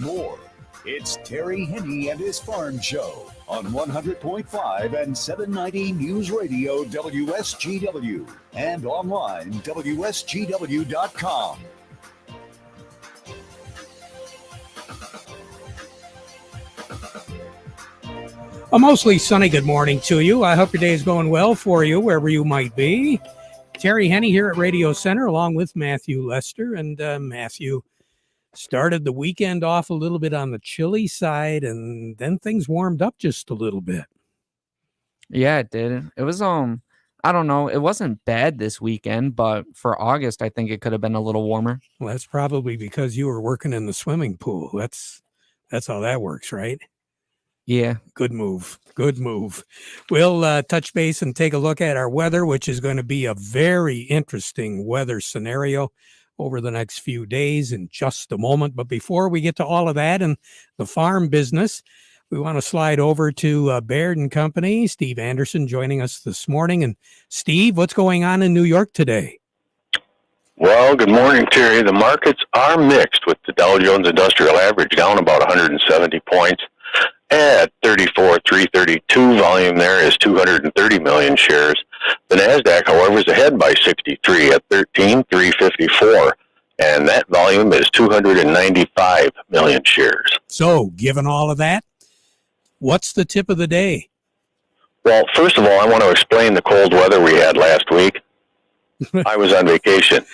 More. It's Terry Henne and his Farm Show on 100.5 and 790 News Radio WSGW and online WSGW.com. A mostly sunny good morning to you. I hope your day is going well for you, wherever you might be. Terry Henne here at Radio Center, along with Matthew Lester. And Matthew started the weekend off a little bit on the chilly side, and then things warmed up just a little bit. Yeah, it did. It was, I don't know. It wasn't bad this weekend, but for August, I think it could have been a little warmer. Well, that's probably because you were working in the swimming pool. That's how that works, right? Yeah. Good move. Good move. We'll touch base and take a look at our weather, which is going to be a very interesting weather scenario over the next few days in just a moment. But before we get to all of that and the farm business, we want to slide over to Baird & Company. Steve Anderson joining us this morning. And Steve, what's going on in New York today? Well, good morning, Terry. The markets are mixed with the Dow Jones Industrial Average down about 170 points. At 34,332, volume there is 230 million shares. The NASDAQ, however, is ahead by 63 at 13,354, and that volume is 295 million shares. So, given all of that, what's the tip of the day? Well, first of all, I want to explain the cold weather we had last week. I was on vacation.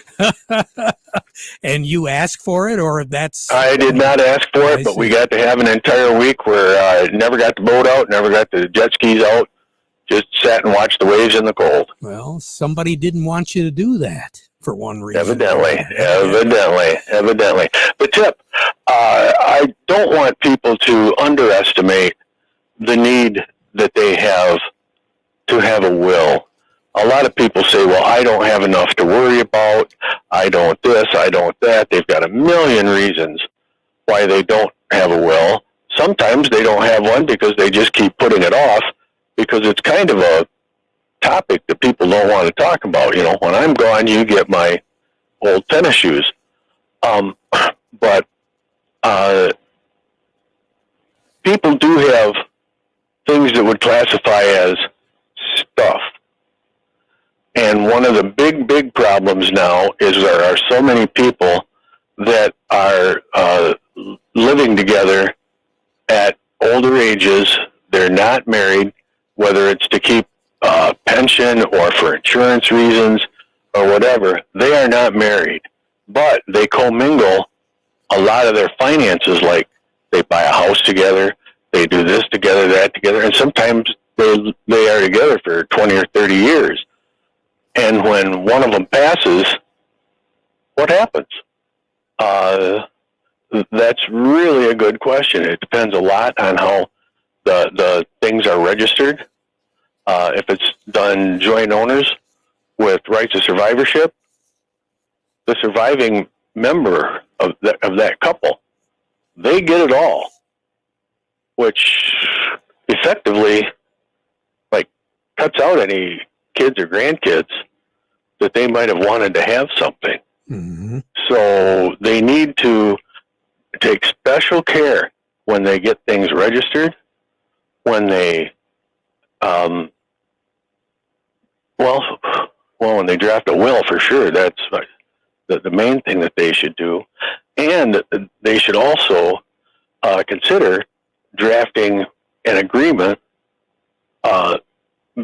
And you asked for it, or that's... I did not ask for it, but we got to have an entire week where I never got the boat out, never got the jet skis out, just sat and watched the waves in the cold. Well, somebody didn't want you to do that for one reason. Evidently. The tip, I don't want people to underestimate the need that they have to have a will. A lot of people say, well, I don't have enough to worry about. I don't this, I don't that. They've got a million reasons why they don't have a will. Sometimes they don't have one because they just keep putting it off because it's kind of a topic that people don't want to talk about. You know, when I'm gone, you get my old tennis shoes. But people do have things that would classify as stuff. And one of the big problems now is there are so many people that are living together at older ages. They're not married, whether it's to keep pension or for insurance reasons or whatever. They are not married, but they commingle a lot of their finances, like they buy a house together, they do this together, that together, and sometimes they are together for 20 or 30 years. And when one of them passes, what happens? That's really a good question. It depends a lot on how the things are registered. If it's done joint owners with rights of survivorship, the surviving member of that couple, they get it all, which effectively cuts out any kids or grandkids that they might have wanted to have something. Mm-hmm. So they need to take special care when they get things registered, when they, when they draft a will, for sure. That's the main thing that they should do. And they should also consider drafting an agreement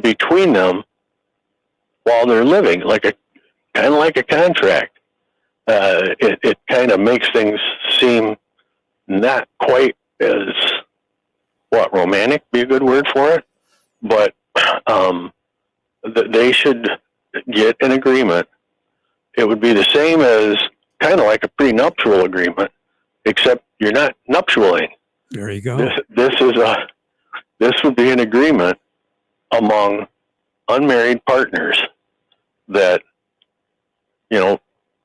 between them while they're living, kind of like a contract. It kind of makes things seem not quite as, romantic be a good word for it, but they should get an agreement. It would be the same as kind of like a prenuptial agreement, except you're not nuptialing. There you go. This would be an agreement among unmarried partners that,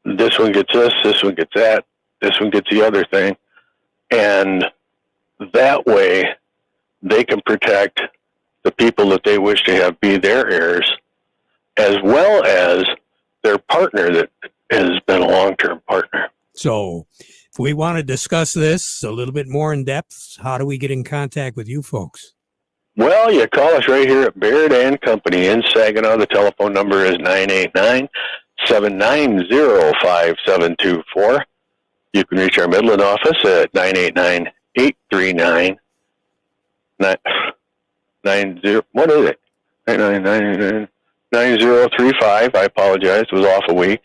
this one gets this one gets that, this one gets the other thing. And that way they can protect the people that they wish to have be their heirs, as well as their partner that has been a long-term partner. So If we want to discuss this a little bit more in depth, how do we get in contact with you folks? Well, you call us right here at Baird and Company in Saginaw. The telephone number is 989-790-5724. You can reach our Midland office at 989-839-90. What is it? 9035. I apologize. It was off a week.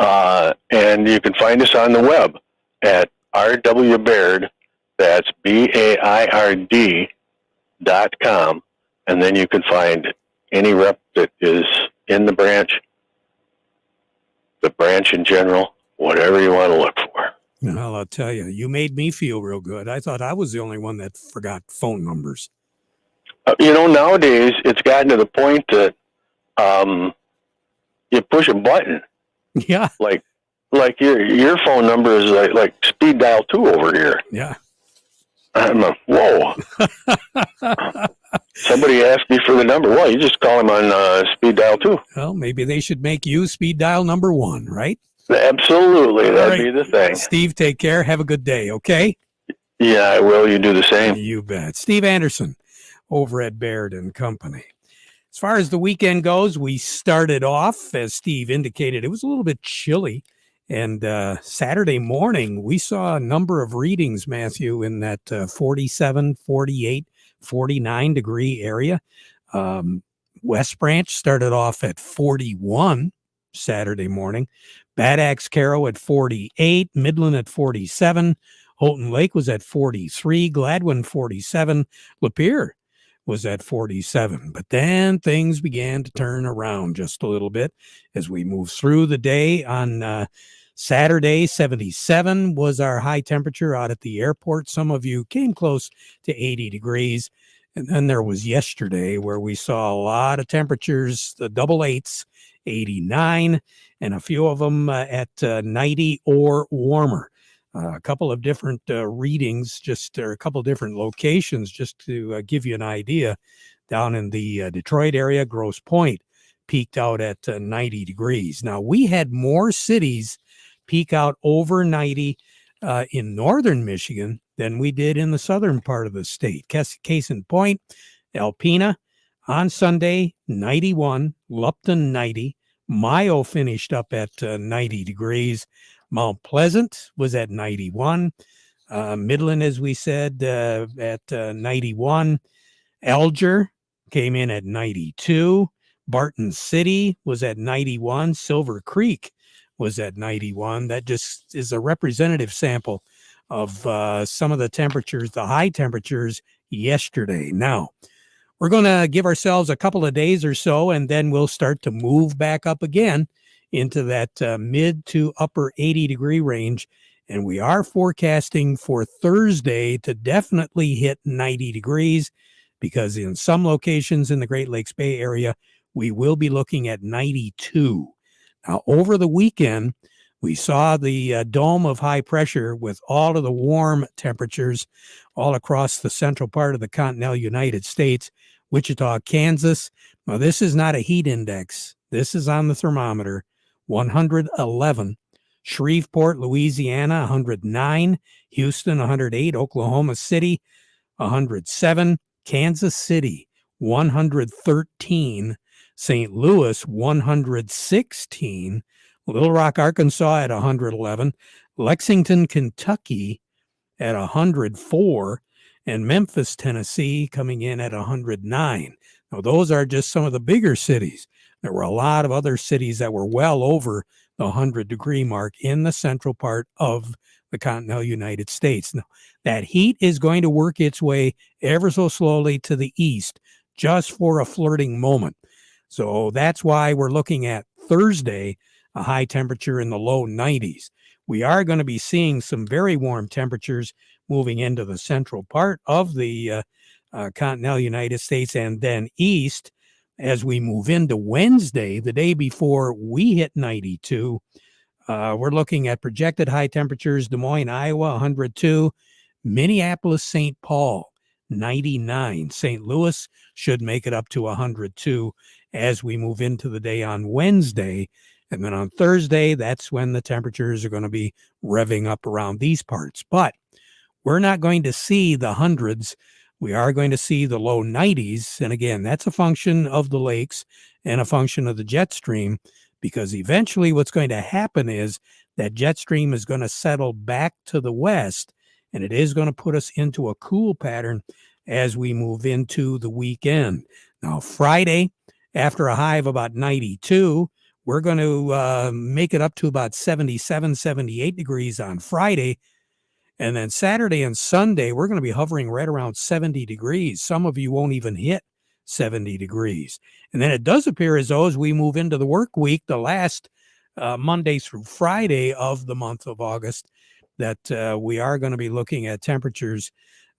And you can find us on the web at RW that's BAIRD.com. And then you can find any rep that is in the branch in general, whatever you want to look for. Well, I'll tell you, you made me feel real good. I thought I was the only one that forgot phone numbers. Nowadays it's gotten to the point that you push a button. Yeah. Like your phone number is like speed dial 2 over here. Yeah. I'm like, whoa. Somebody asked me for the number. Well, you just call him on speed dial 2. Well, maybe they should make you speed dial number 1, right? Absolutely. That'd right. be the thing. Steve, take care. Have a good day, okay? Yeah, I will. You do the same. You bet. Steve Anderson over at Baird and Company. As far as the weekend goes, we started off, as Steve indicated, it was a little bit chilly. And Saturday morning, we saw a number of readings, Matthew, in that 47, 48, 49 degree area. West Branch started off at 41 Saturday morning. Bad Axe Carroll at 48, Midland at 47, Houghton Lake was at 43, Gladwin 47, Lapeer was at 47. But then things began to turn around just a little bit as we moved through the day. On Saturday, 77 was our high temperature out at the airport. Some of you came close to 80 degrees. And then there was yesterday where we saw a lot of temperatures, the double eights, 89, and a few of them at 90 or warmer. A couple of different readings, or a couple of different locations, just to give you an idea. Down in the Detroit area, Grosse Pointe peaked out at 90 degrees. Now, we had more cities peak out over 90 in northern Michigan than we did in the southern part of the state. Case in point, Alpena on Sunday, 91, Lupton 90, Mayo finished up at 90 degrees. Mount Pleasant was at 91. Midland, as we said, at 91. Alger came in at 92. Barton City was at 91. Silver Creek was at 91. That just is a representative sample of some of the temperatures, the high temperatures yesterday. Now, we're going to give ourselves a couple of days or so, and then we'll start to move back up again into that mid to upper 80 degree range. And we are forecasting for Thursday to definitely hit 90 degrees because in some locations in the Great Lakes Bay Area, we will be looking at 92. Now, over the weekend, we saw the dome of high pressure with all of the warm temperatures all across the central part of the continental United States. Wichita, Kansas. Now, this is not a heat index. This is on the thermometer, 111. Shreveport, Louisiana, 109. Houston, 108. Oklahoma City, 107. Kansas City, 113. St. Louis, 116. Little Rock, Arkansas at 111. Lexington, Kentucky at 104. And Memphis, Tennessee, coming in at 109. Now, those are just some of the bigger cities. There were a lot of other cities that were well over the 100-degree mark in the central part of the continental United States. Now, that heat is going to work its way ever so slowly to the east, just for a flirting moment. So that's why we're looking at Thursday, a high temperature in the low 90s. We are going to be seeing some very warm temperatures moving into the central part of the continental United States and then east as we move into Wednesday, the day before we hit 92. We're looking at projected high temperatures: Des Moines, Iowa, 102, Minneapolis, St. Paul, 99. St. Louis should make it up to 102 as we move into the day on Wednesday. And then on Thursday, that's when the temperatures are going to be revving up around these parts. But we're not going to see the hundreds. We are going to see the low 90s. And again, that's a function of the lakes and a function of the jet stream, because eventually what's going to happen is that jet stream is going to settle back to the west, and it is going to put us into a cool pattern as we move into the weekend. Now, Friday, after a high of about 92, we're going to make it up to about 77, 78 degrees on Friday. And then Saturday and Sunday, we're going to be hovering right around 70 degrees. Some of you won't even hit 70 degrees. And then it does appear as though as we move into the work week, the last Monday through Friday of the month of August, that we are going to be looking at temperatures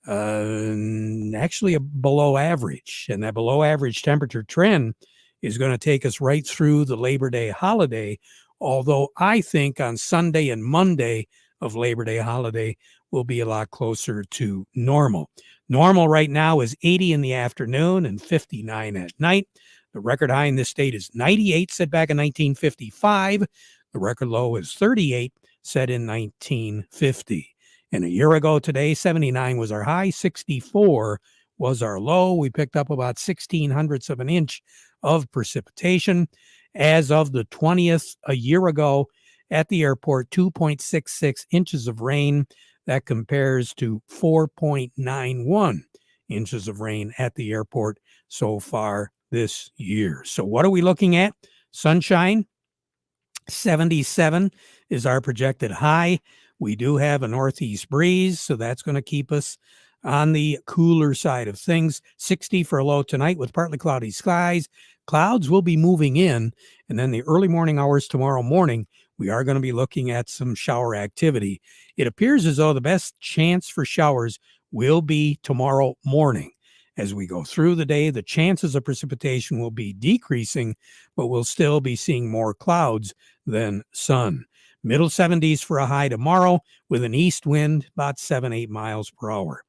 actually below average. And that below average temperature trend is going to take us right through the Labor Day holiday. Although I think on Sunday and Monday of Labor Day holiday will be a lot closer to normal. Normal right now is 80 in the afternoon and 59 at night. The record high in this state is 98, set back in 1955. The record low is 38, set in 1950. And a year ago today, 79 was our high, 64 was our low. We picked up about 16/100ths of an inch of precipitation. As of the 20th, a year ago at the airport, 2.66 inches of rain. That compares to 4.91 inches of rain at the airport so far this year. So what are we looking at? Sunshine, 77 is our projected high. We do have a northeast breeze, so that's going to keep us on the cooler side of things. 60 for a low tonight with partly cloudy skies. Clouds will be moving in, and then the early morning hours tomorrow morning, we are going to be looking at some shower activity. It appears as though the best chance for showers will be tomorrow morning. As we go through the day, the chances of precipitation will be decreasing, but we'll still be seeing more clouds than sun. Middle 70s for a high tomorrow with an east wind about 7-8 miles per hour.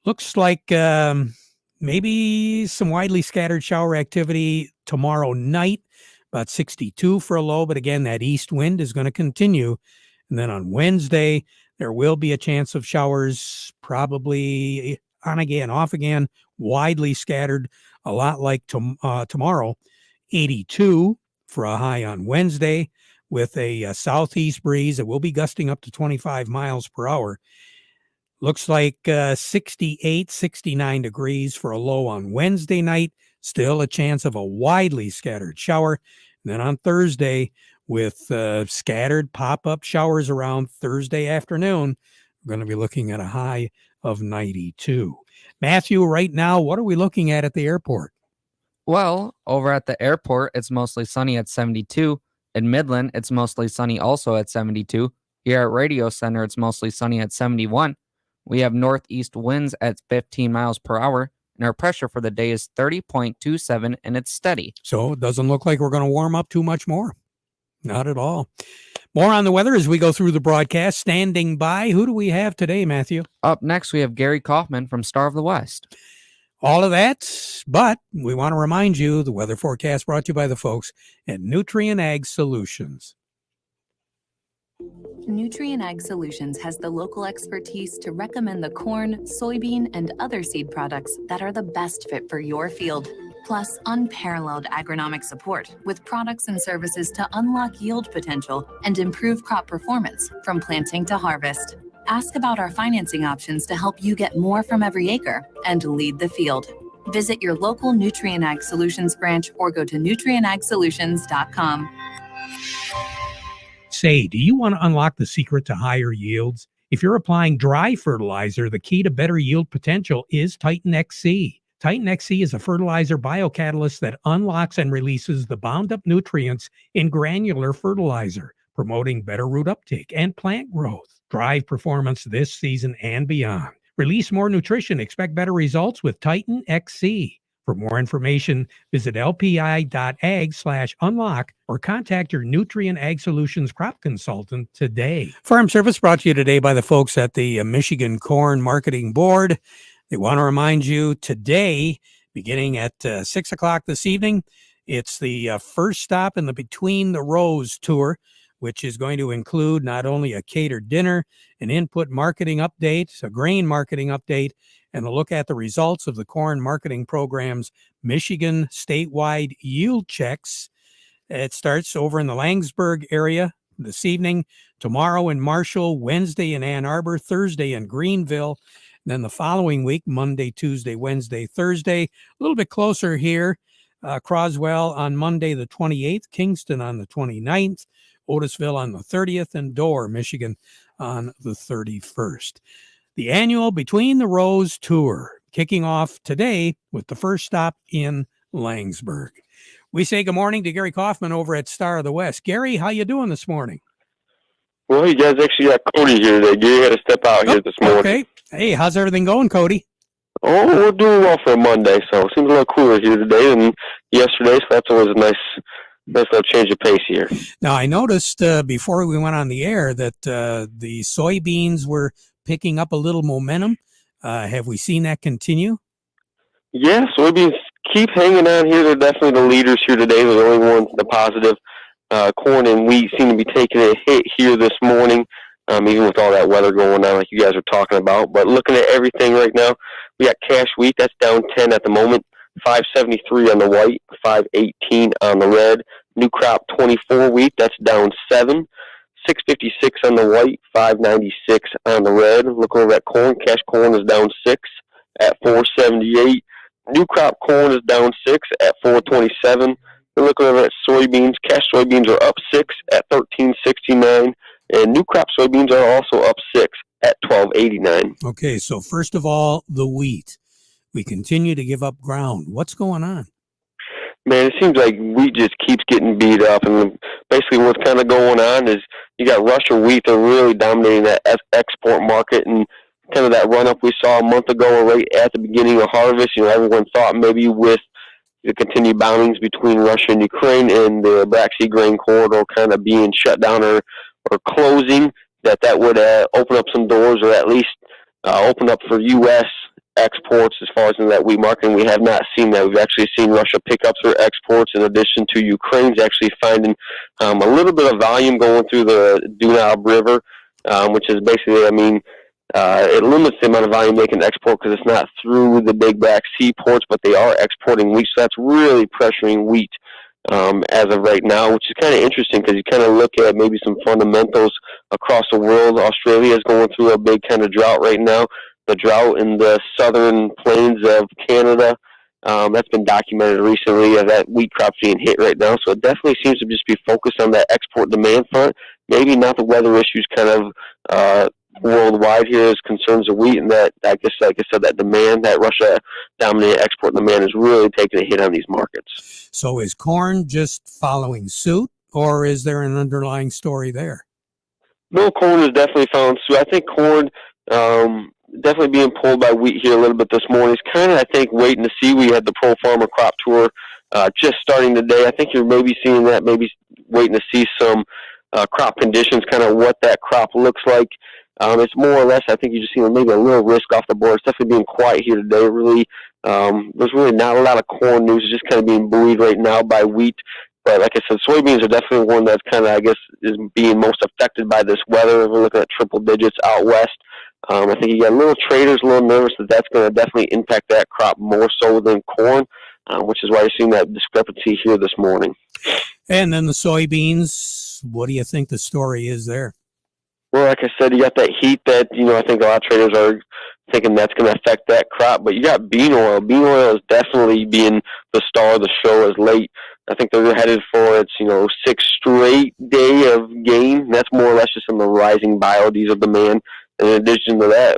Looks like maybe some widely scattered shower activity tomorrow night, about 62 for a low. But again, that east wind is going to continue. And then on Wednesday, there will be a chance of showers, probably on again, off again, widely scattered, a lot like tomorrow. 82 for a high on Wednesday with a southeast breeze. It will be gusting up to 25 miles per hour. Looks like 68, 69 degrees for a low on Wednesday night. Still a chance of a widely scattered shower. And then on Thursday, with scattered pop-up showers around Thursday afternoon, we're going to be looking at a high of 92. Matthew, right now, what are we looking at the airport? Well, over at the airport, it's mostly sunny at 72. In Midland, it's mostly sunny also at 72. Here at Radio Center, it's mostly sunny at 71. We have northeast winds at 15 miles per hour, and our pressure for the day is 30.27, and it's steady. So it doesn't look like we're going to warm up too much more. Not at all. More on the weather as we go through the broadcast. Standing by, who do we have today, Matthew? Up next, we have Gary Kaufman from Star of the West. All of that, but we want to remind you the weather forecast brought to you by the folks at Nutrient Ag Solutions. Nutrient Ag Solutions has the local expertise to recommend the corn, soybean, and other seed products that are the best fit for your field. Plus, unparalleled agronomic support with products and services to unlock yield potential and improve crop performance from planting to harvest. Ask about our financing options to help you get more from every acre and lead the field. Visit your local Nutrient Ag Solutions branch or go to nutrientagsolutions.com. Say, do you want to unlock the secret to higher yields? If you're applying dry fertilizer, the key to better yield potential is Titan XC. Titan XC is a fertilizer biocatalyst that unlocks and releases the bound-up nutrients in granular fertilizer, promoting better root uptake and plant growth. Drive performance this season and beyond. Release more nutrition. Expect better results with Titan XC. For more information, visit lpi.ag/unlock or contact your Nutrient Ag Solutions crop consultant today. Farm Service brought to you today by the folks at the Michigan Corn Marketing Board. They want to remind you today, beginning at 6 o'clock this evening, It's the first stop in the Between the Rows tour, which is going to include not only a catered dinner, an input marketing update, a grain marketing update, and a look at the results of the corn marketing program's Michigan statewide yield checks. It starts over in the Langsburg area this evening, tomorrow in Marshall, Wednesday in Ann Arbor, Thursday in Greenville. Then the following week, Monday, Tuesday, Wednesday, Thursday, a little bit closer here, Croswell on Monday the 28th, Kingston on the 29th, Otisville on the 30th, and Dorr, Michigan on the 31st. The annual Between the Rows tour kicking off today with the first stop in Langsburg. We say good morning to Gary Kaufman over at Star of the West. Gary, how you doing this morning? Well, you guys actually got Cody here today. Gary had to step out here this morning. Okay. Hey, how's everything going, Cody? Oh, we're doing well for a Monday, so it seems a little cooler here today than yesterday, so that's always a nice little change of pace here. Now, I noticed before we went on the air that the soybeans were picking up a little momentum. Have we seen that continue? Yeah, soybeans keep hanging on here. They're definitely the leaders here today. They're the only ones in the positive. Corn and wheat seem to be taking a hit here this morning, even with all that weather going on like you guys are talking about. But looking at everything right now, we got cash wheat, that's down 10 at the moment, 573 on the white, 518 on the red. New crop 24 wheat, that's down 7, 656 on the white, 596 on the red. Look over at corn, cash corn is down 6 at 478. New crop corn is down 6 at 427. We're looking over at soybeans. Cash soybeans are up 6 at 1369, and new crop soybeans are also up 6 at 1289. Okay, so first of all, the wheat. We continue to give up ground. What's going on? Man, it seems like wheat just keeps getting beat up, and basically what's kind of going on is you got Russia wheat. They're really dominating that export market, and kind of that run-up we saw a month ago right at the beginning of harvest. Everyone thought maybe with the continued boundings between Russia and Ukraine and the Black Sea grain corridor kind of being shut down or closing, that would open up some doors, or at least open up for U.S. exports as far as in that wheat market. And we have not seen that. We've actually seen Russia pick up their exports in addition to Ukraine's actually finding a little bit of volume going through the Danube River, which is basically, it limits the amount of volume they can export because it's not through the big Black Sea ports, but they are exporting wheat. So that's really pressuring wheat as of right now, which is kind of interesting because you kind of look at maybe some fundamentals across the world. Australia is going through a big kind of drought right now. The drought in the southern plains of Canada, that's been documented recently as that wheat crop's being hit right now. So it definitely seems to just be focused on that export demand front. Maybe not the weather issues kind of worldwide here as concerns of wheat, and that, I guess, like I said, that demand, that Russia dominated export demand is really taking a hit on these markets. So is corn just following suit, or is there an underlying story there? No, corn is definitely following suit. I think corn definitely being pulled by wheat here a little bit this morning. It's kind of, I think, waiting to see. We had the Pro Farmer Crop Tour just starting today. I think you're maybe seeing that, maybe waiting to see some crop conditions, kind of what that crop looks like. It's more or less, I think you just see maybe a little risk off the board. It's definitely being quiet here today. Really, there's really not a lot of corn news. It's just kind of being buoyed right now by wheat. But like I said, soybeans are definitely one that's kind of, I guess, is being most affected by this weather. We're looking at triple digits out west. I think you got little traders a little nervous that that's going to definitely impact that crop more so than corn, which is why you're seeing that discrepancy here this morning. And then the soybeans, what do you think the story is there? Well, like I said, you got that heat that, I think a lot of traders are thinking that's going to affect that crop. But you got bean oil. Bean oil is definitely being the star of the show as late. I think they're headed for its, 6th straight day of gain. That's more or less just in the rising biodiesel demand. And in addition to that,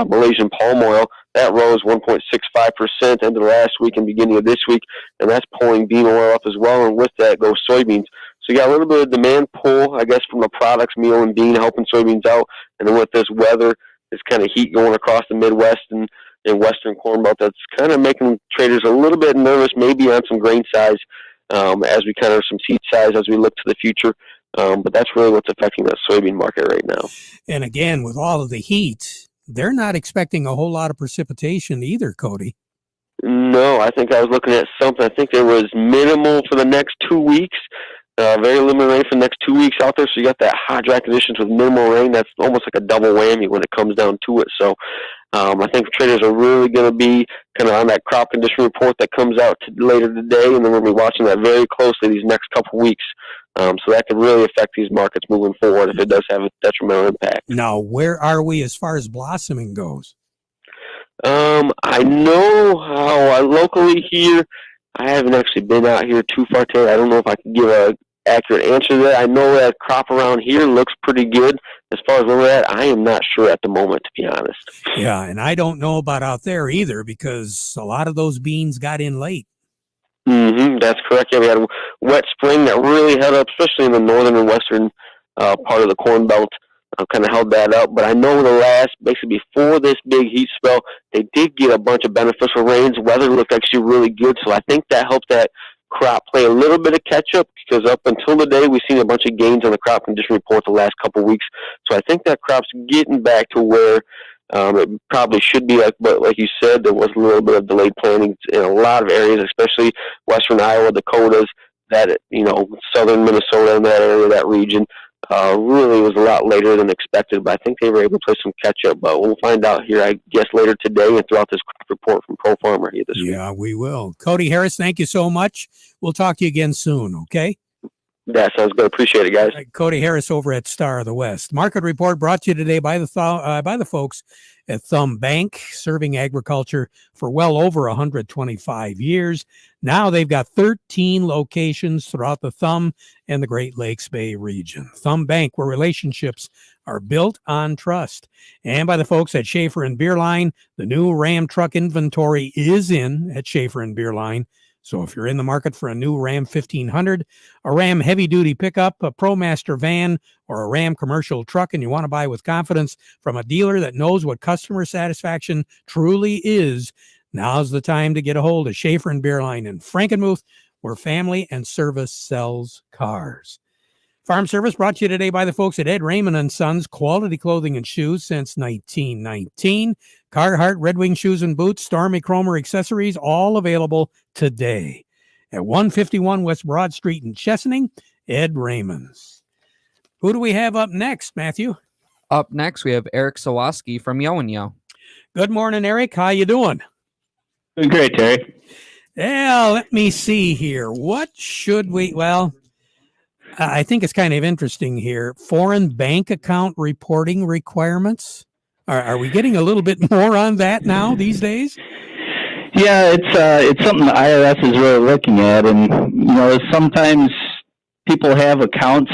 Malaysian palm oil, that rose 1.65% end of last week and beginning of this week, and that's pulling bean oil up as well. And with that goes soybeans. So you got a little bit of demand pull, I guess, from the products, meal and bean, helping soybeans out. And then with this weather, this kind of heat going across the Midwest and Western Corn Belt, that's kind of making traders a little bit nervous, maybe on some grain size, as we kind of some seed size as we look to the future. But that's really what's affecting that soybean market right now. And again, with all of the heat, they're not expecting a whole lot of precipitation either, Cody. No, I think I was looking at something. I think there was minimal for the next 2 weeks. Very limited rain for the next 2 weeks out there. So you got that hot, dry conditions with minimal rain. That's almost like a double whammy when it comes down to it. So I think traders are really going to be kind of on that crop condition report that comes out later today, and then we'll be watching that very closely these next couple weeks. So that could really affect these markets moving forward if it does have a detrimental impact. Now, where are we as far as blossoming goes? I know how locally here, I haven't actually been out here too far today. I don't know if I can give a accurate answer to that. I know that crop around here looks pretty good. As far as where we're at, I am not sure at the moment, to be honest. Yeah, and I don't know about out there either because a lot of those beans got in late. That's correct. Yeah, we had a wet spring that really held up, especially in the northern and western part of the Corn Belt. Kind of held that up. But I know basically before this big heat spell, they did get a bunch of beneficial rains. Weather looked actually really good, so I think that helped that crop play a little bit of catch-up, because up until today, we've seen a bunch of gains on the crop condition report the last couple of weeks. So I think that crop's getting back to where it probably should be. But like you said, there was a little bit of delayed planting in a lot of areas, especially western Iowa, Dakotas, southern Minnesota, in that area, that region. Really was a lot later than expected, but I think they were able to play some catch-up. But we'll find out here, I guess, later today and throughout this crop report from Pro Farmer here this week. Yeah, we will. Cody Harris, thank you so much. We'll talk to you again soon, okay? That sounds good. Appreciate it, guys. Right, Cody Harris over at Star of the West. Market report brought to you today by the folks at Thumb Bank, serving agriculture for well over 125 years. Now they've got 13 locations throughout the Thumb and the Great Lakes Bay region. Thumb Bank, where relationships are built on trust. And by the folks at Schaefer and Beerline, the new Ram truck inventory is in at Schaefer and Beerline. So if you're in the market for a new Ram 1500, a Ram heavy-duty pickup, a ProMaster van, or a Ram commercial truck, and you want to buy with confidence from a dealer that knows what customer satisfaction truly is, now's the time to get a hold of Schaefer and Beerline in Frankenmuth, where family and service sells cars. Farm Service brought to you today by the folks at Ed Raymond & Sons, quality clothing and shoes since 1919. Carhartt, Red Wing shoes and boots, Stormy Cromer accessories, all available today. At 151 West Broad Street in Chesaning, Ed Raymond's. Who do we have up next, Matthew? Up next, we have Eric Sawaski from Yo and Yo. Good morning, Eric. How you doing? Doing great, Terry. Yeah, let me see here. What should we... Well... I think it's kind of interesting here. Foreign bank account reporting requirements. Are we getting a little bit more on that now these days? Yeah, it's something the IRS is really looking at, and sometimes people have accounts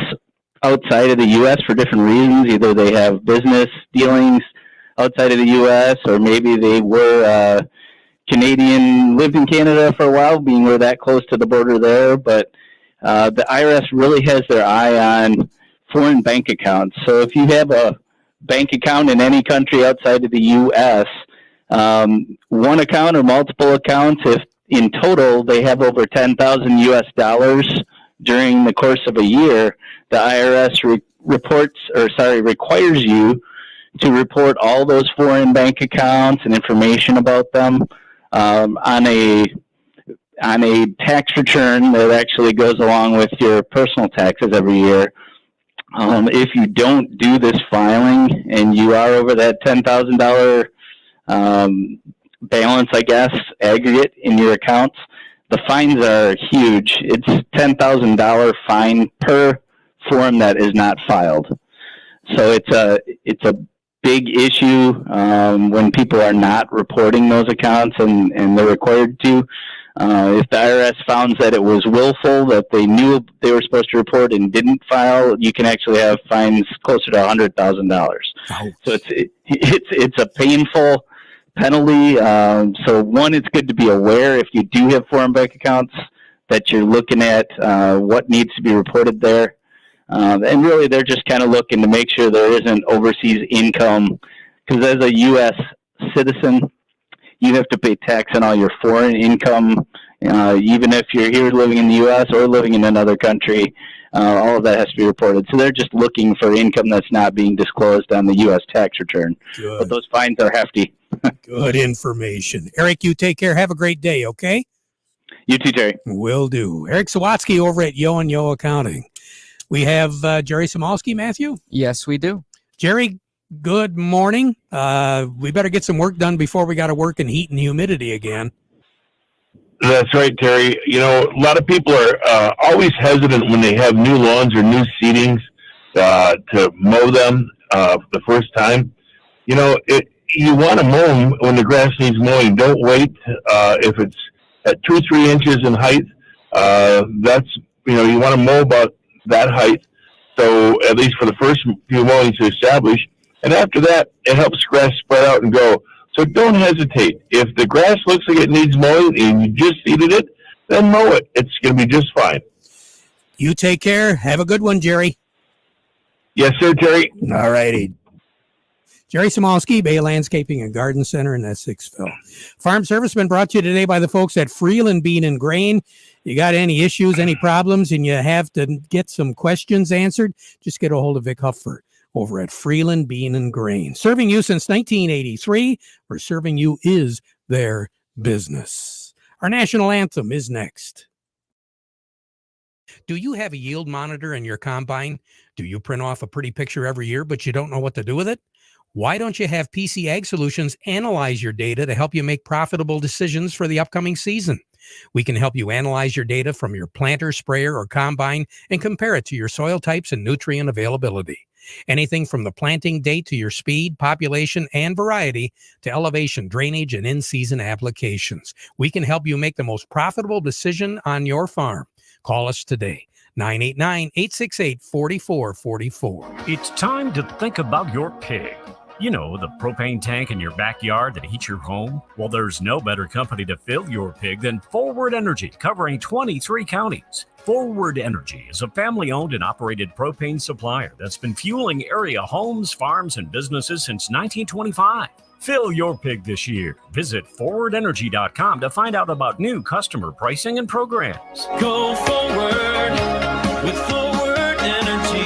outside of the U.S. for different reasons. Either they have business dealings outside of the U.S., or maybe they were Canadian, lived in Canada for a while, being we're that close to the border there, but the IRS really has their eye on foreign bank accounts. So if you have a bank account in any country outside of the U.S., one account or multiple accounts, if in total they have over $10,000 US during the course of a year, the IRS requires you to report all those foreign bank accounts and information about them on a tax return that actually goes along with your personal taxes every year. If you don't do this filing and you are over that $10,000 balance, I guess, aggregate in your accounts, the fines are huge. It's $10,000 fine per form that is not filed. So it's a big issue when people are not reporting those accounts and they're required to. If the IRS found that it was willful, that they knew they were supposed to report and didn't file, you can actually have fines closer to $100,000. So it's a painful penalty. So one, it's good to be aware if you do have foreign bank accounts that you're looking at what needs to be reported there. And really, they're just kind of looking to make sure there isn't overseas income, because as a U.S. citizen, you have to pay tax on all your foreign income, even if you're here living in the U.S. or living in another country. All of that has to be reported. So they're just looking for income that's not being disclosed on the U.S. tax return. Good. But those fines are hefty. Good information. Eric, you take care. Have a great day, okay? You too, Terry. Will do. Eric Sawatsky over at Yo and Yo Accounting. We have Jerry Samolsky, Matthew. Yes, we do. Jerry, good morning. We better get some work done before we got to work in heat and humidity again. That's right, Terry. You know, a lot of people are always hesitant when they have new lawns or new seedings to mow them the first time. You know, you want to mow them when the grass needs mowing. Don't wait if it's at 2 or 3 inches in height. That's, you know, you want to mow about that height. So at least for the first few mowings to establish. And after that, it helps grass spread out and go. So don't hesitate. If the grass looks like it needs mowing and you just seeded it, then mow it. It's going to be just fine. You take care. Have a good one, Jerry. Yes, sir, Terry. All righty. Jerry Samolsky, Bay Landscaping and Garden Center in Essexville. Farm Service been brought to you today by the folks at Freeland Bean and Grain. You got any issues, any problems, and you have to get some questions answered, just get a hold of Vic Huffer over at Freeland Bean and Grain. Serving you since 1983, where serving you is their business. Our national anthem is next. Do you have a yield monitor in your combine? Do you print off a pretty picture every year, but you don't know what to do with it? Why don't you have PC Ag Solutions analyze your data to help you make profitable decisions for the upcoming season? We can help you analyze your data from your planter, sprayer, or combine and compare it to your soil types and nutrient availability. Anything from the planting date to your speed, population, and variety to elevation, drainage, and in-season applications. We can help you make the most profitable decision on your farm. Call us today. 989-868-4444. It's time to think about your pig. You know, the propane tank in your backyard that heats your home? Well, there's no better company to fill your pig than Forward Energy, covering 23 counties. Forward Energy is a family-owned and operated propane supplier that's been fueling area homes, farms, and businesses since 1925. Fill your pig this year. Visit forwardenergy.com to find out about new customer pricing and programs. Go forward with Forward Energy.